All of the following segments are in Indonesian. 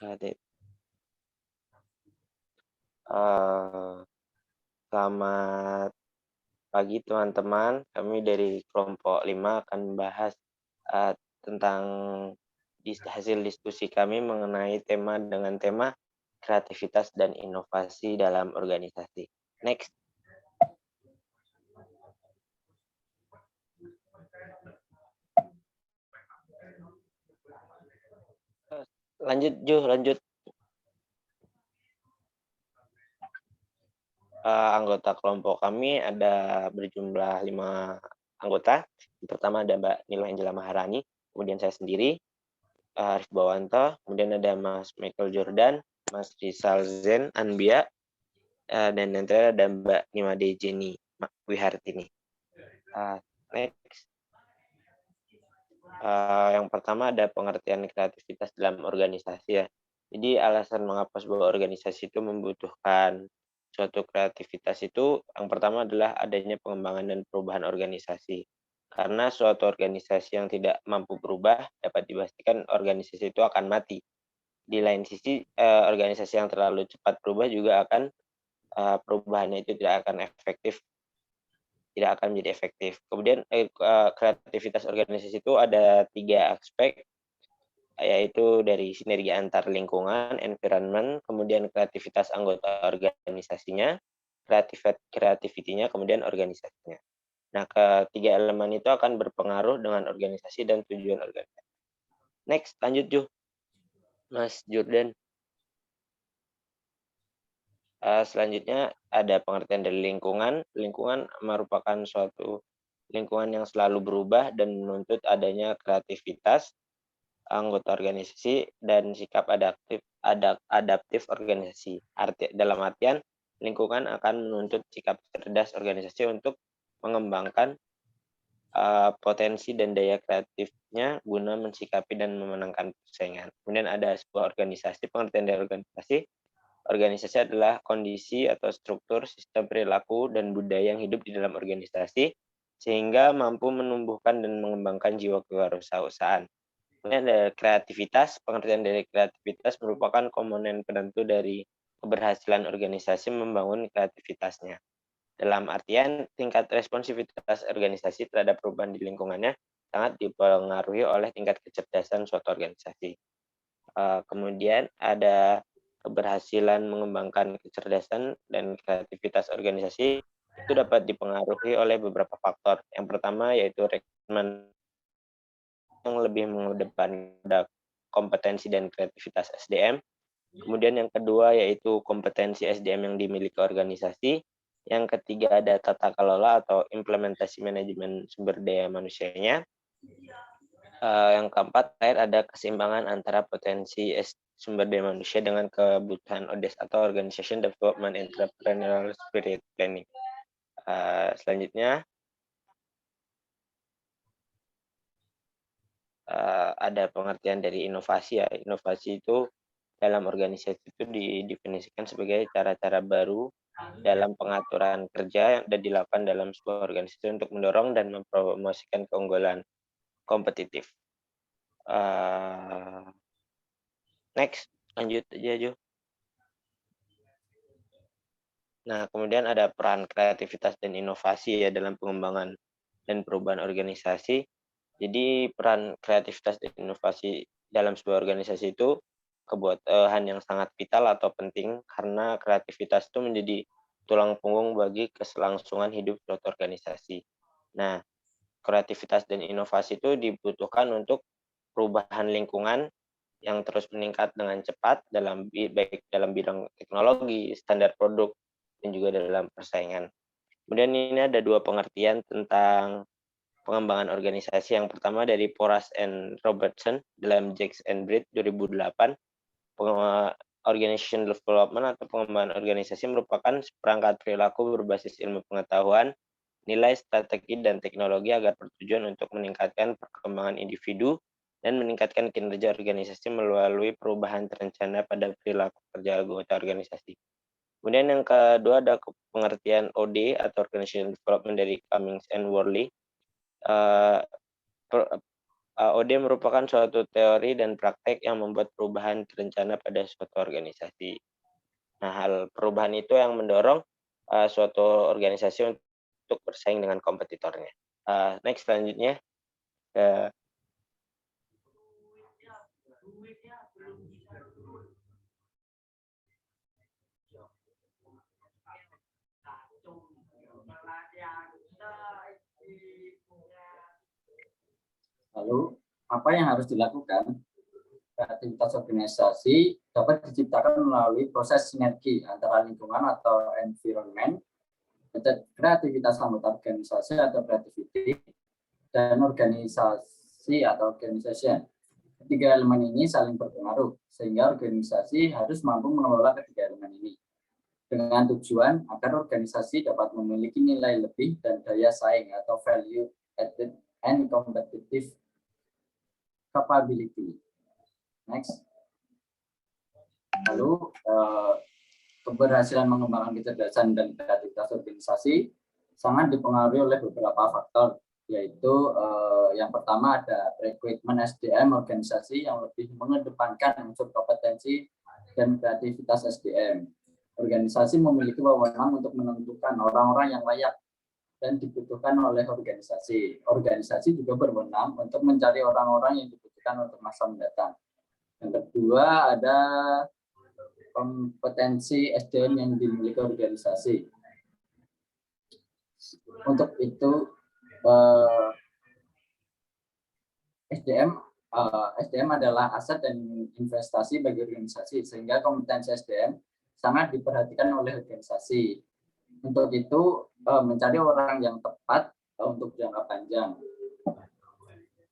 Adit. Selamat pagi teman-teman. Kami dari kelompok 5 akan membahas tentang hasil diskusi kami mengenai dengan tema kreativitas dan inovasi dalam organisasi. Next. Lanjut. Anggota kelompok kami ada berjumlah 5 anggota. Yang pertama ada Mbak Nilo Angela Maharani, kemudian saya sendiri, Arif Bawanto, kemudian ada Mas Michael Jordan, Mas Rizal Zen Anbia, dan nanti ada Mbak Nimade Jenny Wihartini. Next. Yang pertama ada pengertian kreativitas dalam organisasi ya. Jadi alasan mengapa sebuah organisasi itu membutuhkan suatu kreativitas itu yang pertama adalah adanya pengembangan dan perubahan organisasi. Karena suatu organisasi yang tidak mampu berubah dapat dipastikan organisasi itu akan mati. Di lain sisi organisasi yang terlalu cepat berubah juga akan perubahannya itu tidak akan menjadi efektif. Kemudian kreativitas organisasi itu ada 3 aspek, yaitu dari sinergi antar lingkungan, environment, kemudian kreativitas anggota organisasinya, kreativitinya, kemudian organisasinya. Nah, ketiga elemen itu akan berpengaruh dengan organisasi dan tujuan organisasi. Next, lanjut Ju. Mas Jordan. Selanjutnya ada pengertian dari lingkungan. Lingkungan merupakan suatu lingkungan yang selalu berubah dan menuntut adanya kreativitas anggota organisasi dan sikap adaptif organisasi. Dalam artian, lingkungan akan menuntut sikap cerdas organisasi untuk mengembangkan potensi dan daya kreatifnya guna mensikapi dan memenangkan persaingan. Kemudian ada sebuah organisasi, pengertian dari organisasi. Organisasi adalah kondisi atau struktur, sistem perilaku, dan budaya yang hidup di dalam organisasi sehingga mampu menumbuhkan dan mengembangkan jiwa kewirausahaan. Kemudian ada kreativitas. Pengertian dari kreativitas merupakan komponen penentu dari keberhasilan organisasi membangun kreativitasnya. Dalam artian, tingkat responsivitas organisasi terhadap perubahan di lingkungannya sangat dipengaruhi oleh tingkat kecerdasan suatu organisasi. Kemudian ada keberhasilan mengembangkan kecerdasan dan kreativitas organisasi itu dapat dipengaruhi oleh beberapa faktor. Yang pertama yaitu rekrutmen yang lebih mengedepankan kompetensi dan kreativitas SDM. Kemudian yang kedua yaitu kompetensi SDM yang dimiliki organisasi. Yang ketiga ada tata kelola atau implementasi manajemen sumber daya manusianya. Yang keempat, ada keseimbangan antara potensi sumber daya manusia dengan kebutuhan ODS atau Organization Development Entrepreneurial Spirit Planning. Selanjutnya, ada pengertian dari inovasi ya. Inovasi itu dalam organisasi itu didefinisikan sebagai cara-cara baru dalam pengaturan kerja yang dilakukan dalam sebuah organisasi untuk mendorong dan mempromosikan keunggulan kompetitif. Next, lanjut aja Jo. Nah, kemudian ada peran kreativitas dan inovasi ya dalam pengembangan dan perubahan organisasi. Jadi peran kreativitas dan inovasi dalam sebuah organisasi itu kebutuhan yang sangat vital atau penting karena kreativitas itu menjadi tulang punggung bagi keselangsungan hidup suatu organisasi. Nah, kreativitas dan inovasi itu dibutuhkan untuk perubahan lingkungan yang terus meningkat dengan cepat baik dalam bidang teknologi, standar produk, dan juga dalam persaingan. Kemudian ini ada 2 pengertian tentang pengembangan organisasi. Yang pertama dari Porras and Robertson dalam Jacks and Britt 2008. Organization development atau pengembangan organisasi merupakan seperangkat perilaku berbasis ilmu pengetahuan, nilai, strategi, dan teknologi agar bertujuan untuk meningkatkan perkembangan individu dan meningkatkan kinerja organisasi melalui perubahan terencana pada perilaku kerja anggota organisasi. Kemudian yang kedua ada pengertian OD atau Organization Development dari Cummings and Worley. OD merupakan suatu teori dan praktek yang membuat perubahan terencana pada suatu organisasi. Nah, hal perubahan itu yang mendorong suatu organisasi untuk bersaing dengan kompetitornya. Next selanjutnya, eee Lalu, apa yang harus dilakukan? Kreativitas organisasi dapat diciptakan melalui proses sinergi antara lingkungan atau environment, kreativitas anggota organisasi atau creativity, dan organisasi atau organization. Ketiga elemen ini saling berpengaruh, sehingga organisasi harus mampu mengelola ketiga elemen ini dengan tujuan agar organisasi dapat memiliki nilai lebih dan daya saing atau value added and competitive capability. Next. Lalu keberhasilan mengembangkan kecerdasan dan kreativitas organisasi sangat dipengaruhi oleh beberapa faktor, yaitu yang pertama ada rekrutmen SDM organisasi yang lebih mengedepankan unsur kompetensi dan kreativitas SDM. Organisasi memiliki wewenang untuk menentukan orang-orang yang layak dan dibutuhkan oleh organisasi. Organisasi juga berwenang untuk mencari orang-orang yang dibutuhkan untuk masa mendatang. Yang kedua ada kompetensi SDM yang dimiliki organisasi. Untuk itu SDM adalah aset dan investasi bagi organisasi, sehingga kompetensi SDM sangat diperhatikan oleh organisasi. Untuk itu mencari orang yang tepat untuk jangka panjang.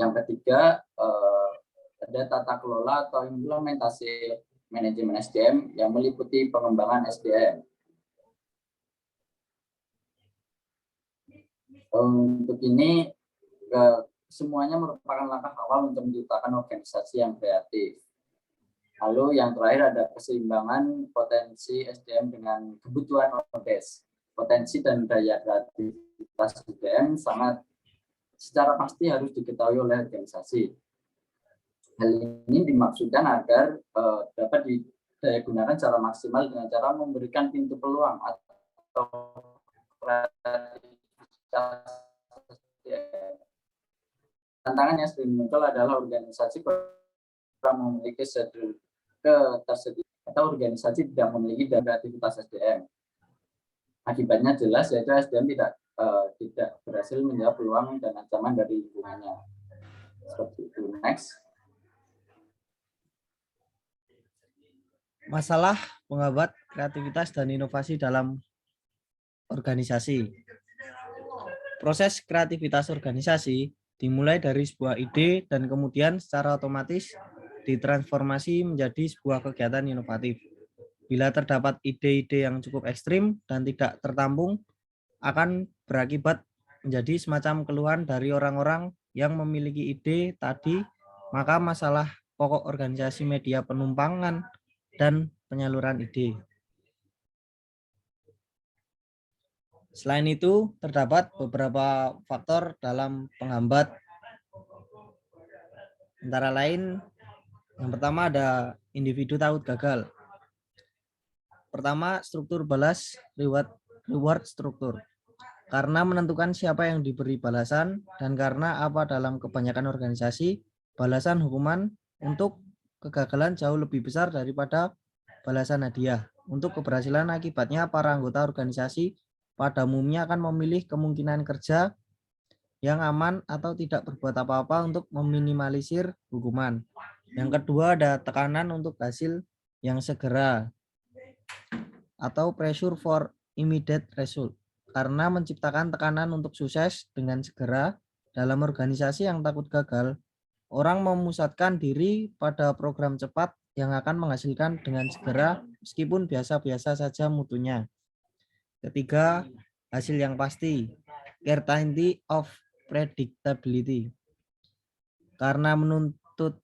Yang ketiga ada tata kelola atau implementasi manajemen SDM yang meliputi pengembangan SDM. Untuk ini semuanya merupakan langkah awal untuk menciptakan organisasi yang kreatif. Lalu yang terakhir ada keseimbangan potensi SDM dengan kebutuhan ODS. Potensi dan daya kreativitas SDM sangat secara pasti harus diketahui oleh organisasi. Hal ini dimaksudkan agar dapat didaya gunakan secara maksimal dengan cara memberikan pintu peluang atau tantangan yang sering muncul adalah organisasi kurang memiliki ketersediaan atau organisasi tidak memiliki kreativitas SDM. Akibatnya jelas, yaitu SDM tidak berhasil menjawab peluang dan ancaman dari lingkungannya. Seperti itu. Next. Masalah penghambat kreativitas dan inovasi dalam organisasi. Proses kreativitas organisasi dimulai dari sebuah ide dan kemudian secara otomatis ditransformasi menjadi sebuah kegiatan inovatif. Bila terdapat ide-ide yang cukup ekstrim dan tidak tertampung, akan berakibat menjadi semacam keluhan dari orang-orang yang memiliki ide tadi, maka masalah pokok organisasi media penumpangan dan penyaluran ide. Selain itu, terdapat beberapa faktor dalam penghambat. Antara lain, yang pertama ada individu takut gagal. Pertama, struktur balas reward struktur. Karena menentukan siapa yang diberi balasan dan karena apa dalam kebanyakan organisasi, balasan hukuman untuk kegagalan jauh lebih besar daripada balasan hadiah. Untuk keberhasilan akibatnya para anggota organisasi pada umumnya akan memilih kemungkinan kerja yang aman atau tidak berbuat apa-apa untuk meminimalisir hukuman. Yang kedua ada tekanan untuk hasil yang segera atau pressure for immediate result. Karena menciptakan tekanan untuk sukses dengan segera dalam organisasi yang takut gagal, orang memusatkan diri pada program cepat yang akan menghasilkan dengan segera meskipun biasa-biasa saja mutunya. Ketiga, hasil yang pasti, certainty of predictability. Karena menuntut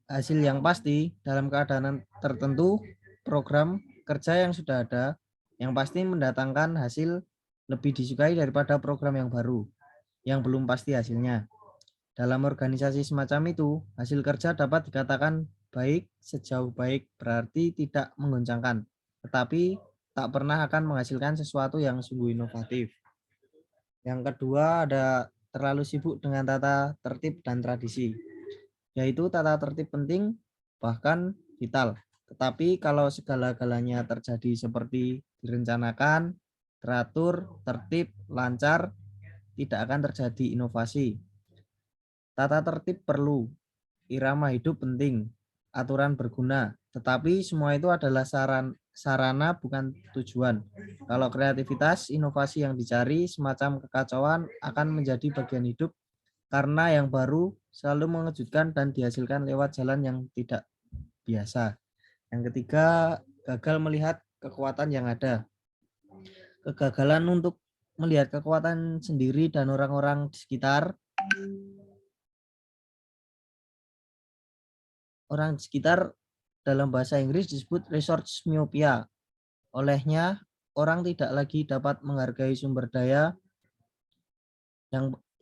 hasil yang pasti dalam keadaan tertentu, program kerja yang sudah ada yang pasti mendatangkan hasil lebih disukai daripada program yang baru yang belum pasti hasilnya. Dalam organisasi semacam itu, hasil kerja dapat dikatakan baik sejauh baik berarti tidak menggoncangkan, tetapi tak pernah akan menghasilkan sesuatu yang sungguh inovatif. Yang kedua ada terlalu sibuk dengan tata tertib dan tradisi, yaitu tata tertib penting bahkan vital. Tetapi kalau segala-galanya terjadi seperti direncanakan, teratur, tertib, lancar, tidak akan terjadi inovasi. Tata tertib perlu, irama hidup penting, aturan berguna, tetapi semua itu adalah sarana bukan tujuan. Kalau kreativitas, inovasi yang dicari, semacam kekacauan akan menjadi bagian hidup karena yang baru selalu mengejutkan dan dihasilkan lewat jalan yang tidak biasa. Yang ketiga, gagal melihat kekuatan yang ada. Kegagalan untuk melihat kekuatan sendiri dan orang-orang di sekitar dalam bahasa Inggris disebut resource myopia. Olehnya, orang tidak lagi dapat menghargai sumber daya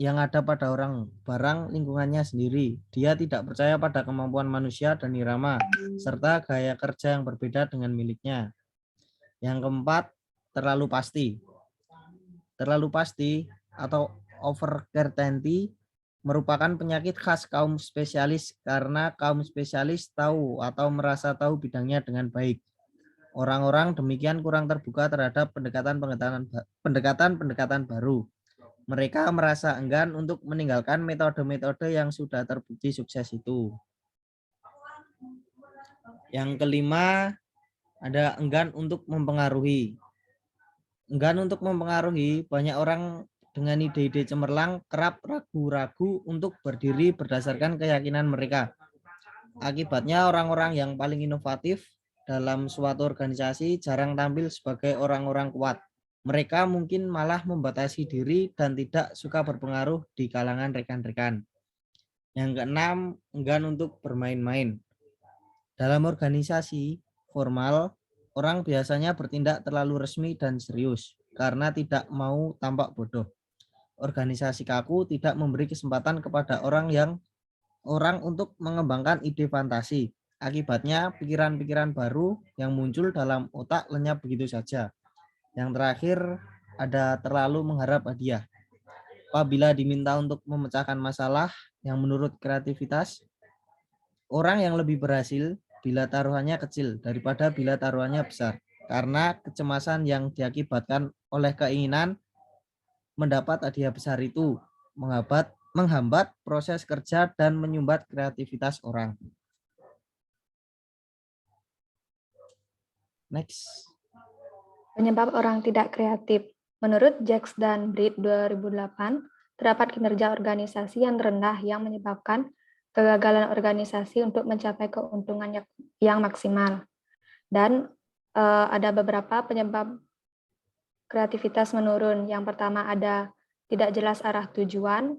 yang ada pada orang, barang, lingkungannya sendiri. Dia tidak percaya pada kemampuan manusia dan irama, serta gaya kerja yang berbeda dengan miliknya. Yang keempat, terlalu pasti. Terlalu pasti atau over certainty merupakan penyakit khas kaum spesialis karena kaum spesialis tahu atau merasa tahu bidangnya dengan baik. Orang-orang demikian kurang terbuka terhadap pendekatan-pendekatan baru. Mereka merasa enggan untuk meninggalkan metode-metode yang sudah terbukti sukses itu. Yang kelima, ada enggan untuk mempengaruhi. Enggan untuk mempengaruhi, banyak orang dengan ide-ide cemerlang kerap ragu-ragu untuk berdiri berdasarkan keyakinan mereka. Akibatnya orang-orang yang paling inovatif dalam suatu organisasi jarang tampil sebagai orang-orang kuat. Mereka mungkin malah membatasi diri dan tidak suka berpengaruh di kalangan rekan-rekan. Yang keenam, enggan untuk bermain-main. Dalam organisasi formal, orang biasanya bertindak terlalu resmi dan serius karena tidak mau tampak bodoh. Organisasi kaku tidak memberi kesempatan kepada orang untuk mengembangkan ide fantasi. Akibatnya, pikiran-pikiran baru yang muncul dalam otak lenyap begitu saja. Yang terakhir, ada terlalu mengharap hadiah. Apabila diminta untuk memecahkan masalah yang menurut kreativitas, orang yang lebih berhasil bila taruhannya kecil daripada bila taruhannya besar. Karena kecemasan yang diakibatkan oleh keinginan mendapat hadiah besar itu menghambat proses kerja dan menyumbat kreativitas orang. Next. Penyebab orang tidak kreatif. Menurut Jacks dan Britt 2008, terdapat kinerja organisasi yang rendah yang menyebabkan kegagalan organisasi untuk mencapai keuntungan yang maksimal. Dan ada beberapa penyebab kreativitas menurun. Yang pertama ada tidak jelas arah tujuan,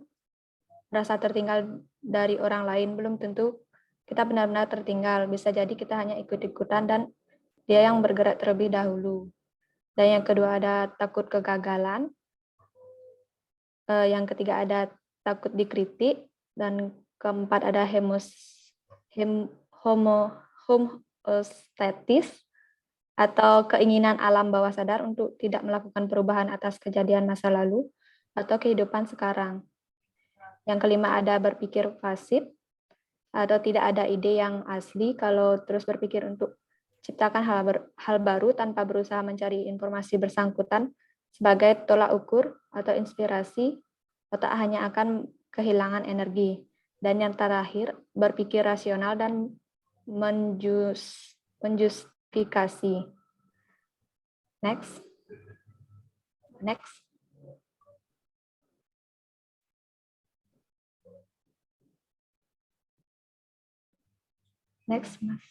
merasa tertinggal dari orang lain, belum tentu kita benar-benar tertinggal. Bisa jadi kita hanya ikut-ikutan dan dia yang bergerak terlebih dahulu. Dan yang kedua ada takut kegagalan. Yang ketiga ada takut dikritik. Dan keempat ada homostatis atau keinginan alam bawah sadar untuk tidak melakukan perubahan atas kejadian masa lalu atau kehidupan sekarang. Yang kelima ada berpikir pasif atau tidak ada ide yang asli kalau terus berpikir untuk ciptakan hal baru tanpa berusaha mencari informasi bersangkutan sebagai tolak ukur atau inspirasi, otak hanya akan kehilangan energi. Dan yang terakhir, berpikir rasional dan menjustifikasi. Next. Next, Mas.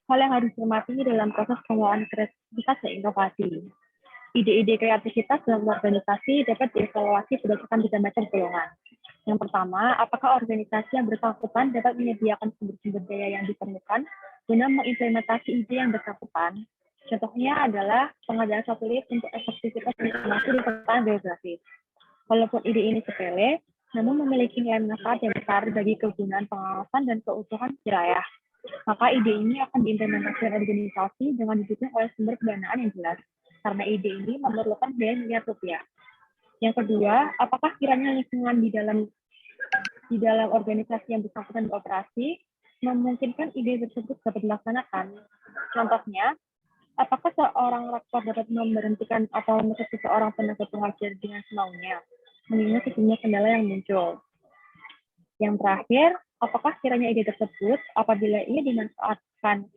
hal yang harus dicermati dalam proses pengelolaan kreativitas dan inovasi. Ide-ide kreativitas dalam organisasi dapat dievaluasi berdasarkan 3 macam golongan. Yang pertama, apakah organisasi yang bersangkutan dapat menyediakan sumber-sumber daya yang diperlukan guna mengimplementasi ide yang bersangkutan. Contohnya adalah pengadaan satelit untuk efektivitas informasi di perusahaan geografis. Walaupun ide ini sepele, namun memiliki nilai manfaat yang besar bagi kegunaan pengawasan dan keutuhan wilayah. Maka ide ini akan diimplementasikan organisasi dengan didukung oleh sumber pendanaan yang jelas, karena ide ini memerlukan biaya miliar rupiah. Yang kedua, apakah kiranya lingkungan di dalam organisasi yang bersangkutan beroperasi memungkinkan ide tersebut dapat dilaksanakan? Contohnya, apakah seorang rektor dapat memberhentikan atau menutup seseorang tenaga pengajar dengan semaunya, mengingat sejumlah kendala yang muncul? Yang terakhir, apakah kiranya ide tersebut apabila ia dimanfaatkan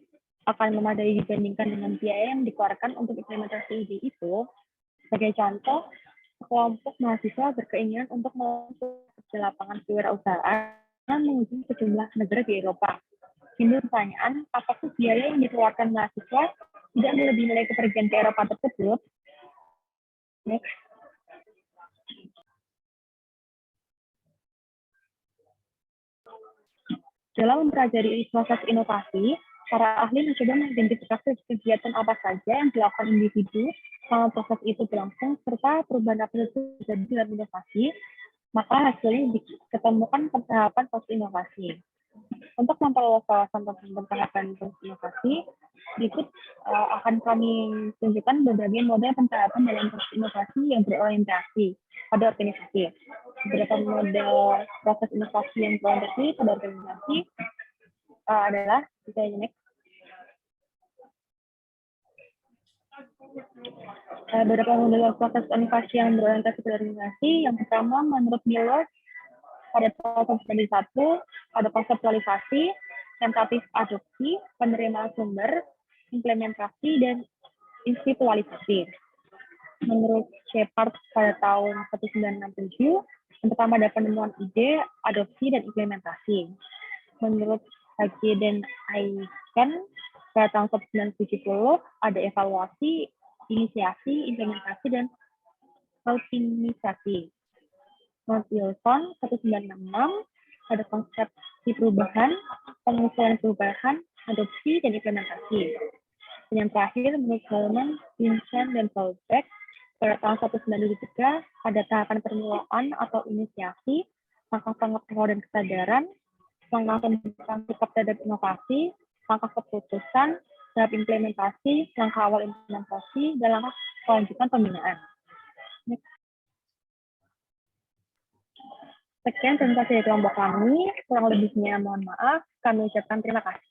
akan memadai dibandingkan dengan biaya yang dikeluarkan untuk implementasi ide itu? Sebagai contoh, kelompok mahasiswa berkeinginan untuk melakukan lapangan kewirausahaan dan mengunjungi sejumlah negara di Eropa. Timbul pertanyaan, apakah biaya yang dikeluarkan mahasiswa tidak melebihi nilai kepergian ke Eropa tersebut? Next. Dalam mempelajari proses inovasi, para ahli mencoba mengidentifikasi kegiatan apa saja yang dilakukan individu selama proses itu berlangsung, serta perubahan apa saja terjadi dalam inovasi, maka hasilnya diketemukan tahapan proses inovasi. Untuk memperluas wawasan tentang tahapan proses inovasi, berikut akan kami tunjukkan berbagai model pentahapan dalam proses inovasi yang berorientasi pada organisasi. Beberapa model proses inovasi yang berorientasi pada organisasi adalah, next. Beberapa model proses inovasi yang berorientasi pada organisasi. Yang pertama, menurut Miller, pada proses 1, ada konseptualisasi, tentatif adopsi, penerimaan sumber, implementasi, dan institualisasi. Menurut Shepard pada tahun 1967, yang pertama ada penemuan ide, adopsi, dan implementasi. Menurut Hage dan Aiken pada tahun 1970, ada evaluasi, inisiasi, implementasi, dan optimisasi. Menurut Wilson 1966, ada konsepsi perubahan, pengusulan perubahan, adopsi, dan implementasi. Dan yang terakhir, menurut Coleman, Vincent, dan Paulbeck, pada tahun 1973, ada tahapan permulaan atau inisiasi, langkah pengetahuan dan kesadaran, langkah pembentukan sikap terhadap inovasi, langkah keputusan, tahap implementasi, langkah awal implementasi, dan langkah kelanjutan pembinaan. Sekian presentasi dari kelompok kami, kurang lebihnya mohon maaf, kami ucapkan terima kasih.